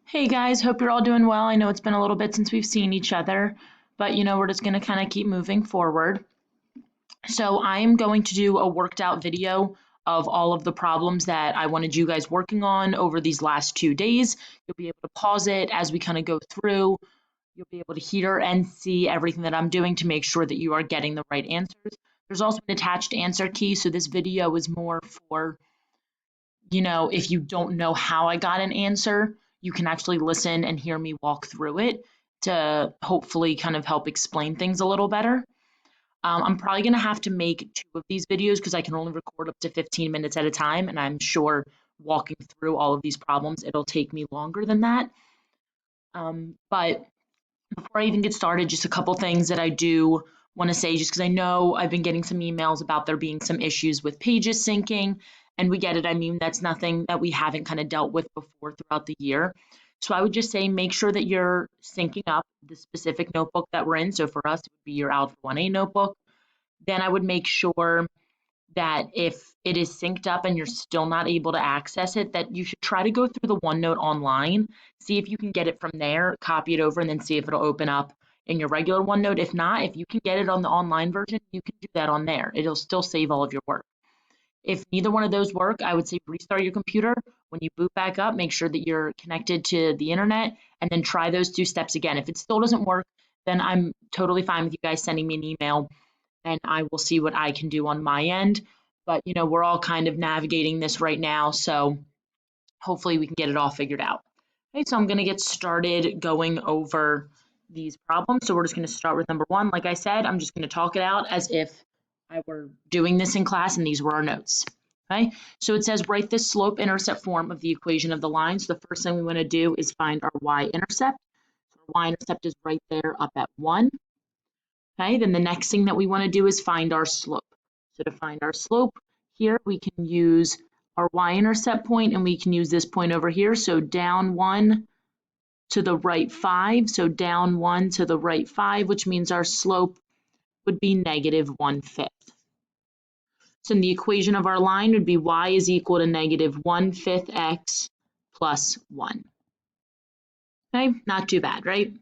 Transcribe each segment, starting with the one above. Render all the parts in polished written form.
Hey guys, hope you're all doing well. I know it's been a little bit since we've seen each other, but we're just going to kind of keep moving forward. So I am going to do a worked out video of all of the problems that I wanted you guys working on over these last 2 days. You'll be able to pause it as we kind of go through. You'll be able to hear and see everything that I'm doing to make sure that you are getting the right answers. There's also an attached answer key, so this video is more for if you don't know how I got an answer, you can actually listen and hear me walk through it to hopefully kind of help explain things a little better. I'm probably going to have to make 2 of these videos because I can only record up to 15 minutes at a time, and I'm sure walking through all of these problems, it'll take me longer than that. But before I even get started, just a couple things that I do want to say, just because I know I've been getting some emails about there being some issues with pages syncing, and we get it. I mean, that's nothing that we haven't kind of dealt with before throughout the year. So I would just say make sure that you're syncing up the specific notebook that we're in. So for us, it would be your Alpha 1A notebook. Then I would make sure that if it is synced up and you're still not able to access it, that you should try to go through the OneNote online, see if you can get it from there, copy it over, and then see if it'll open up in your regular OneNote. If not, if you can get it on the online version, you can do that on there. It'll still save all of your work. If neither one of those work, I would say restart your computer. When you boot back up, make sure that you're connected to the internet and then try those 2 steps again. If it still doesn't work, then I'm totally fine with you guys sending me an email and I will see what I can do on my end. But, we're all kind of navigating this right now, so hopefully we can get it all figured out. Okay, so I'm going to get started going over these problems. So we're just going to start with number 1. Like I said, I'm just going to talk it out as if I were doing this in class and these were our notes. Okay, so it says write the slope-intercept form of the equation of the line. So the first thing we want to do is find our y-intercept. So our y-intercept is right there up at 1. Okay, then the next thing that we want to do is find our slope. So to find our slope, here we can use our y-intercept point and we can use this point over here. So down 1 to the right 5. So down 1 to the right 5, which means our slope would be negative 1/5. So the equation of our line would be y is equal to negative 1/5 x plus 1. Okay, not too bad, right?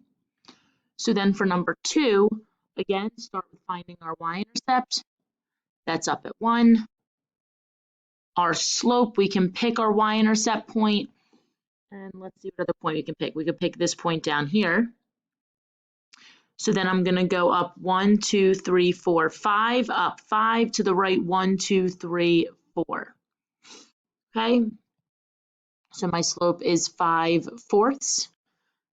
So then for number 2, again, start with finding our y-intercept. That's up at 1. Our slope, we can pick our y-intercept point. And let's see what other point we can pick. We could pick this point down here. So then I'm going to go up 1, 2, 3, 4, 5, up 5 to the right 1, 2, 3, 4. Okay. So my slope is 5/4,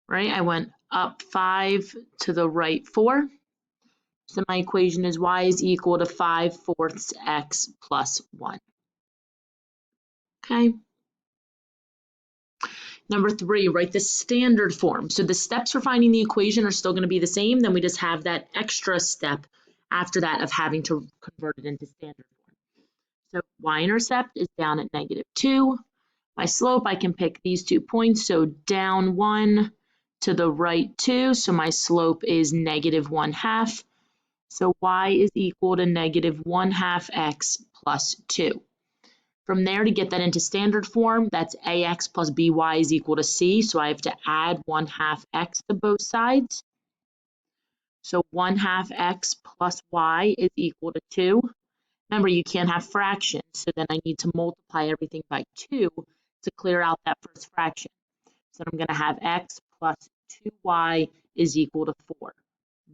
right? I went up 5 to the right 4. So my equation is y is equal to 5/4 x plus 1. Okay. Number 3, write the standard form. So the steps for finding the equation are still going to be the same. Then we just have that extra step after that of having to convert it into standard form. So y-intercept is down at -2. My slope, I can pick these 2 points. So down 1 to the right 2. So my slope is -1/2. So y is equal to -1/2 x plus 2. From there, to get that into standard form, that's ax plus by is equal to c, so I have to add 1/2 x to both sides. So 1/2 x plus y is equal to 2. Remember, you can't have fractions, so then I need to multiply everything by 2 to clear out that first fraction. So I'm going to have x plus 2y is equal to 4.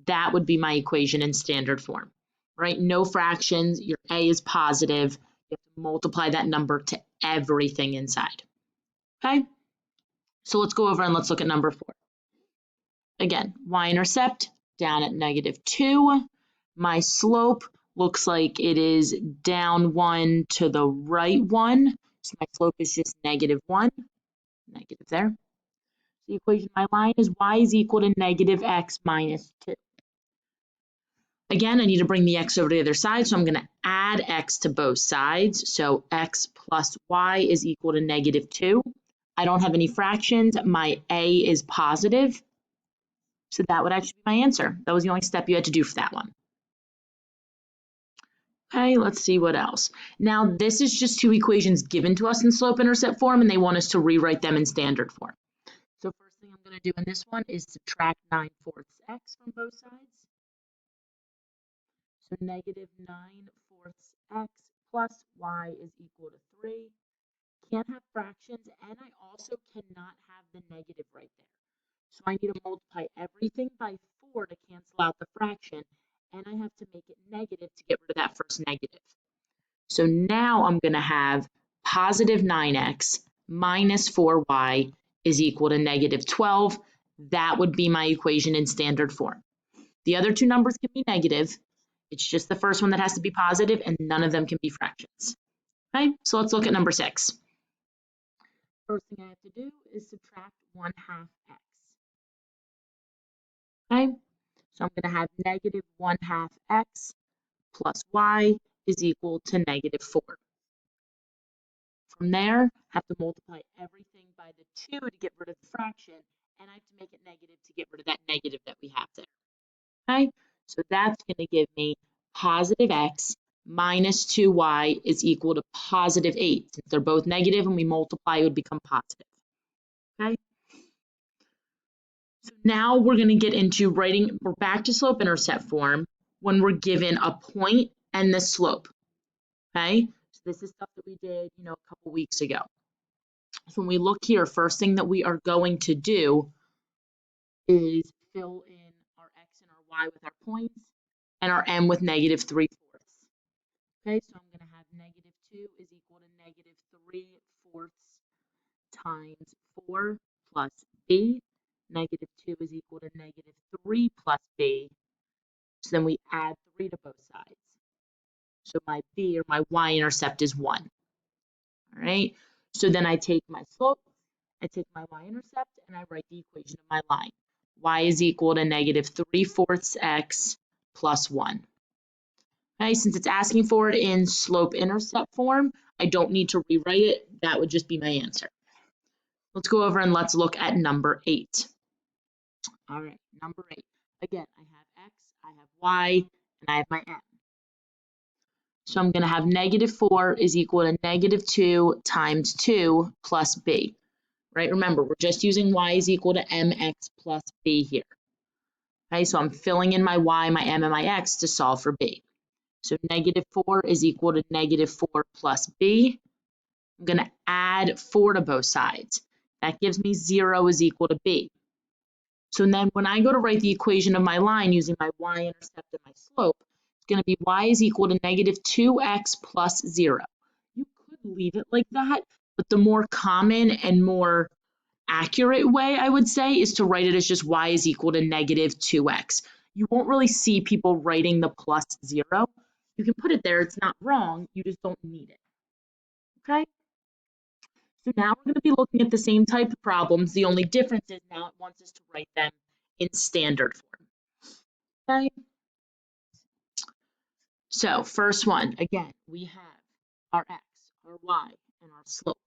That would be my equation in standard form, right? No fractions, your a is positive. You have to multiply that number to everything inside. Okay, so let's go over and let's look at number 4. Again, y-intercept down at -2. My slope looks like it is down 1 to the right 1. So my slope is just -1, negative there. The equation of my line is y is equal to -x minus 2. Again, I need to bring the x over to the other side, so I'm going to add x to both sides. So x plus y is equal to -2. I don't have any fractions. My a is positive. So that would actually be my answer. That was the only step you had to do for that one. Okay, let's see what else. Now, this is just 2 equations given to us in slope-intercept form, and they want us to rewrite them in standard form. So going to do in this one is subtract 9/4 x from both sides. So negative 9/4 x plus y is equal to 3. Can't have fractions, and I also cannot have the negative right there. So I need to multiply everything by 4 to cancel out the fraction, and I have to make it negative to get rid of that first negative. So now I'm going to have positive 9x minus 4y is equal to negative 12. That would be my equation in standard form. The other two numbers can be negative. It's just the first one that has to be positive, and none of them can be fractions. Okay, so let's look at number 6. First thing I have to do is subtract 1/2 x. Okay, so I'm going to have negative 1/2 x plus y is equal to negative 4. From there, have to multiply everything by the 2 to get rid of the fraction, and I have to make it negative to get rid of that negative that we have there. Okay, so that's going to give me positive x minus 2y is equal to positive 8. Since they're both negative and we multiply, it would become positive. Okay, so now we're going to get into writing, we're back to slope-intercept form when we're given a point and the slope. Okay, so this is stuff that we did, a couple weeks ago. So when we look here, first thing that we are going to do is fill in our x and our y with our points and our m with negative 3/4. Okay, so I'm going to have negative 2 is equal to negative 3/4 times 4 plus b. Negative 2 is equal to negative 3 plus b. So then we add 3 to both sides. So my b, or my y-intercept, is 1. All right, so then I take my slope, I take my y-intercept, and I write the equation of my line. Y is equal to negative 3/4 x plus 1. Okay, since it's asking for it in slope-intercept form, I don't need to rewrite it. That would just be my answer. Let's go over and let's look at number 8. All right, number 8. Again, I have x, I have y, and I have my m. So I'm going to have negative 4 is equal to negative 2 times 2 plus b. Right, remember, we're just using y is equal to mx plus b here. Okay, so I'm filling in my y, my m, and my x to solve for b. So negative 4 is equal to negative 4 plus b. I'm going to add 4 to both sides. That gives me 0 is equal to b. So then when I go to write the equation of my line using my y-intercept and my slope, it's going to be y is equal to negative 2x plus 0. You could leave it like that, but the more common and more accurate way, I would say, is to write it as just y is equal to negative 2x. You won't really see people writing the plus 0. You can put it there, it's not wrong, you just don't need it. Okay? So now we're going to be looking at the same type of problems. The only difference is now it wants us to write them in standard form. Okay? So first one, again, we have our x, our y, and our slope.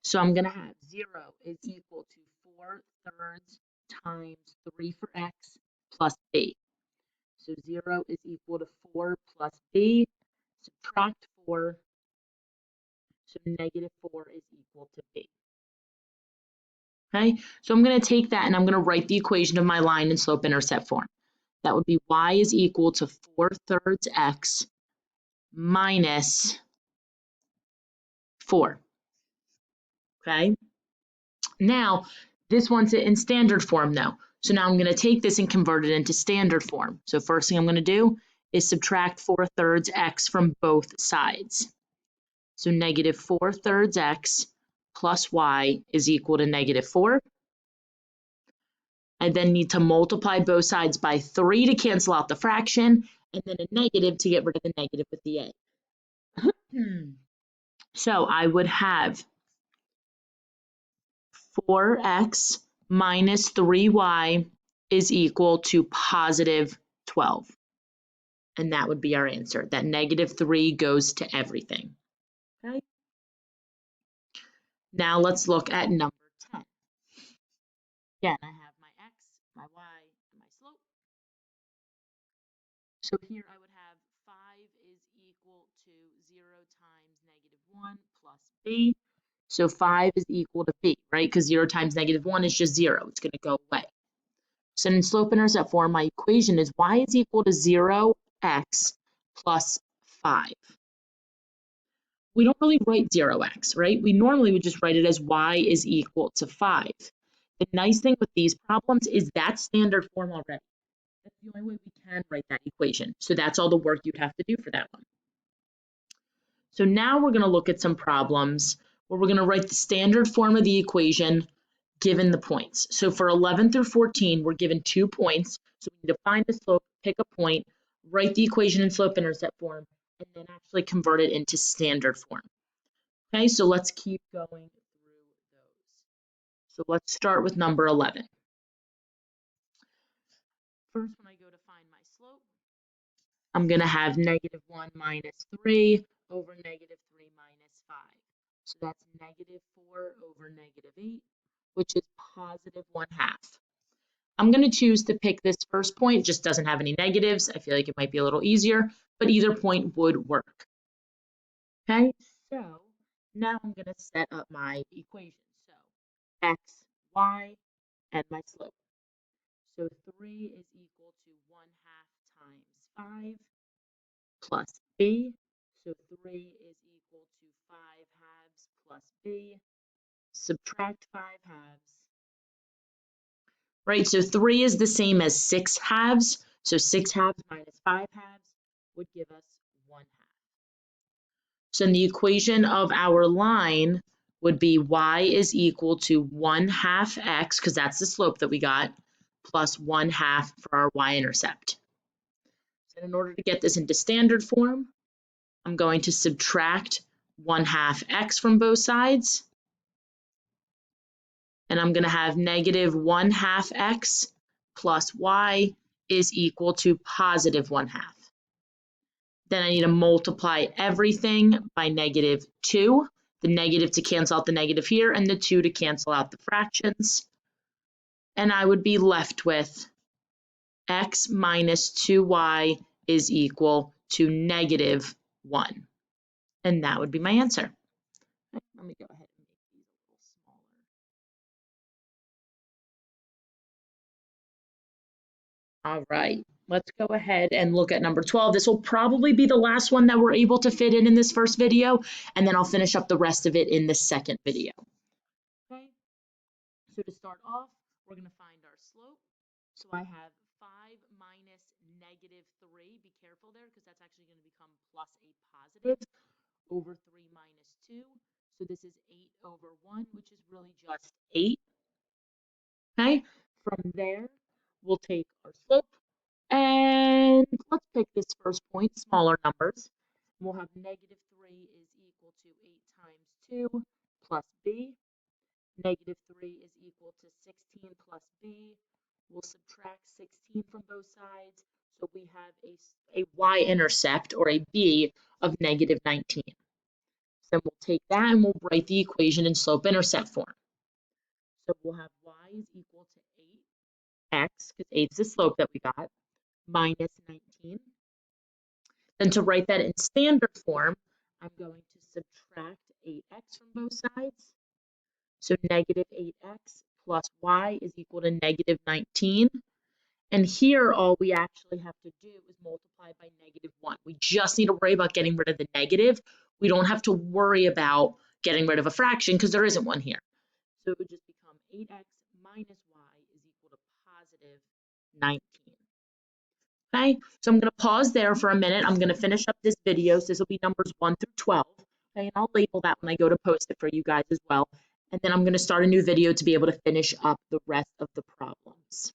So I'm going to have 0 is equal to 4/3 times 3 for x plus b. So 0 is equal to 4 plus b. Subtract 4. So negative 4 is equal to b. Okay, so I'm going to take that and I'm going to write the equation of my line in slope-intercept form. That would be y is equal to 4/3 x minus 4. Okay, now this wants it in standard form though. So now I'm going to take this and convert it into standard form. So first thing I'm going to do is subtract 4/3 x from both sides. So negative 4/3 x plus y is equal to negative 4. I then need to multiply both sides by 3 to cancel out the fraction, and then a negative to get rid of the negative with the a. So I would have 4x minus 3y is equal to positive 12. And that would be our answer. That negative 3 goes to everything. Okay. Now let's look at number 10. Again, I have my x, my y, and my slope. So here I would have 5 is equal to 0 times negative 1 plus b. So 5 is equal to b, right? Because 0 times -1 is just 0. It's going to go away. So in slope-intercept form, my equation is y is equal to 0x plus 5. We don't really write 0x, right? We normally would just write it as y is equal to 5. The nice thing with these problems is that's standard form already. That's the only way we can write that equation. So that's all the work you'd have to do for that one. So now we're going to look at some problems where we're going to write the standard form of the equation given the points. So for 11 through 14, we're given 2 points. So we need to find the slope, pick a point, write the equation in slope-intercept form, and then actually convert it into standard form. Okay, so let's keep going through those. So let's start with number 11. First, when I go to find my slope, I'm going to have -1 minus 3 over -3 minus 5. So that's -4 over -8, which is +1/2. I'm going to choose to pick this first point. It just doesn't have any negatives. I feel like it might be a little easier, but either point would work. Okay, so now I'm going to set up my equation. So x, y, and my slope. So 3 is equal to 1/2 times 5 plus b. So 3 is equal to 5/2 plus b. Subtract 5/2. Right, so 3 is the same as 6/2. So 6/2 minus 5/2 would give us 1/2. So the equation of our line would be y is equal to 1/2 x, because that's the slope that we got, plus 1/2 for our y-intercept. So in order to get this into standard form, I'm going to subtract 1/2 x from both sides. And I'm going to have -1/2 x plus y is equal to +1/2. Then I need to multiply everything by -2, the negative to cancel out the negative here, and the 2 to cancel out the fractions. And I would be left with x minus 2y is equal to -1. And that would be my answer. Let me go ahead and make these a little smaller. All right, let's go ahead and look at number 12. This will probably be the last one that we're able to fit in this first video, and then I'll finish up the rest of it in the second video. Okay, so to start off, we're going to find our slope. So I have 5 minus -3. Be careful there because that's actually going to become plus a positive over 3 minus 2. So this is 8 over 1, which is really just 8. Okay, from there, we'll take our slope. And let's pick this first point, smaller numbers. We'll have -3 is equal to 8 times 2 plus b. -3 is equal to 16 plus b. We'll subtract 16 from both sides. So we have a y-intercept, or a b, of -19. Then we'll take that and we'll write the equation in slope-intercept form. So we'll have y is equal to 8x, because 8 is the slope that we got, minus 19. Then to write that in standard form, I'm going to subtract 8x from both sides. So -8x plus y is equal to -19. And here, all we actually have to do is multiply by -1. We just need to worry about getting rid of the negative. We don't have to worry about getting rid of a fraction because there isn't one here. So it would just become 8x minus y is equal to +19. Okay, so I'm going to pause there for a minute. I'm going to finish up this video. So this will be numbers 1 through 12. Okay, and I'll label that when I go to post it for you guys as well. And then I'm going to start a new video to be able to finish up the rest of the problems.